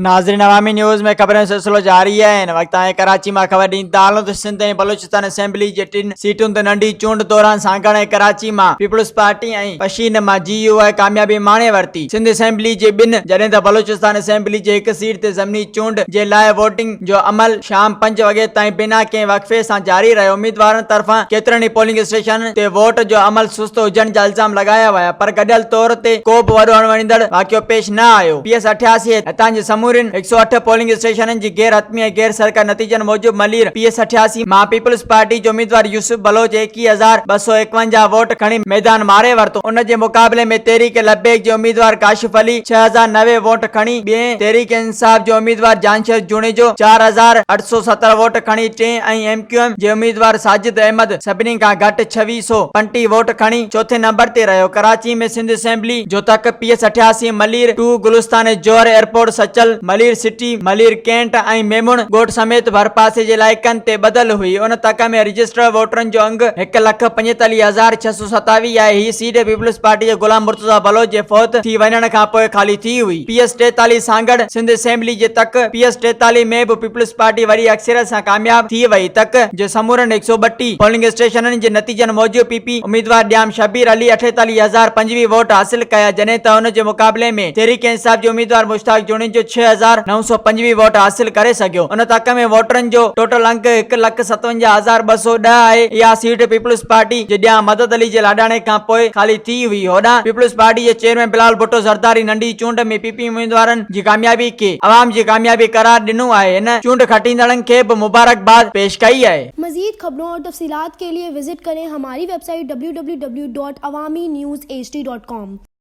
नाज़रीन, अवामी न्यूज़ में खबरें सिलसिलो जारी है। इन वक्त आए कराची में खबर दी तालो तो सिंध ऐं बलूचिस्तान असेंबली जे 3 सीटुन ते नंढी चूंड दौरान सांगहड़ ऐं कराची में पीपलज पार्टी ऐं पशीन में GU ऐं क़ामयाबी माणे वरती। सिंध असेंबली जे 2 जॾहिं त बलूचिस्तान असेंबली जे 1 सीट ते ज़मीनी चूंड जे लाइ वोटिंग जो अमल शाम 5 वॻे ताईं बिना कंहिं वक़फ़े सां जारी रहियो। उम्मीदवारनि तरफ़ां केतिरनि ई पोलिंग स्टेशन ते वोट जो अमल सुस्त हुजण जा इल्ज़ाम लगाया विया, पर गॾियल तौर ते को बि वॾो अणवणींदड़ वाक़ियो पेश न आयो। PS88 हितां जे समूरिन 108 पोलिंग स्टेशनन जी गैर हतमी ऐं गैर सरकारी नतीजन मूजिब मलीर PS88 मां पीपल्स पार्टी जो उम्मीदवार यूसुफ बलोच 21,251 वोट खणी मैदान मारे वरतो। उन जे मुक़ाबले में तहरीक लबैक जे उम्मीदवार काशिफ अली 6,090 वोट खणी ॿिए, तहरीक इंसाफ जो उम्मीदवार जानशर जुणेजो 4,817 वोट खणी टे ऐं MQM जे उम्मीदवार साजिद अहमद सभिनी खां घटि 2635 वोट खणी चौथे नंबर ते रहियो। कराची में सिंध असेंबली जो तक PS88 Malir 2 Gulistan Johar airport Sachal Malir city Malir cantt ऐं मेमुण ॻोठ समेत भर पासे जे इलाइक़नि ते बदल हुई। उन तक में रजिस्टर्ड वोटरनि जो अंग 1,45,627 आहे। ही सीट पीपल्स पार्टी जे गुलाम मुर्तज़ा बलोच जे फौत थी वञण खां पोइ खाली थी हुई। PS43 सांगहड़ सिंध असेंबली जे तक PS43 में बि पीपल्स पार्टी वरी अक्सरियत सां कामयाब थी वई। तक जे समूरनि 132 पोलिंग स्टेशननि जे नतीजनि मूजिब PP उम्मीदवार ॾियाम शबीर अली 48,025 वोट हासिल कया, जॾहिं त हुन जे मुक़ाबले में तहरीक इंसाफ जो उम्मीदवार मुश्ताक जुणी जो 6,925 वोट हासिल करे सघियो। उन तक में वोटरनि जो टोटल अंक 1,57,210 आहे। इहा सीट पीपल्स पार्टी जे ॾियां मदद अली जे लाॾाणे खां पोइ खाली थी हुई। होॾां पीपल्स पार्टी जे चेयरमैन बिलाल भुट्टो ज़रदारी नंढी चूंड में PP उम्मीदवारनि जी कामयाबी खे अवाम जी कामयाबी करार ॾिनो आहे। इन चूंड खटींदड़नि खे बि मुबारकबाद पेश कई आहे। मजीद खबरों और तफसीलात के लिए विजिट करें हमारी वेबसाइट www.awamiNewsHD.com।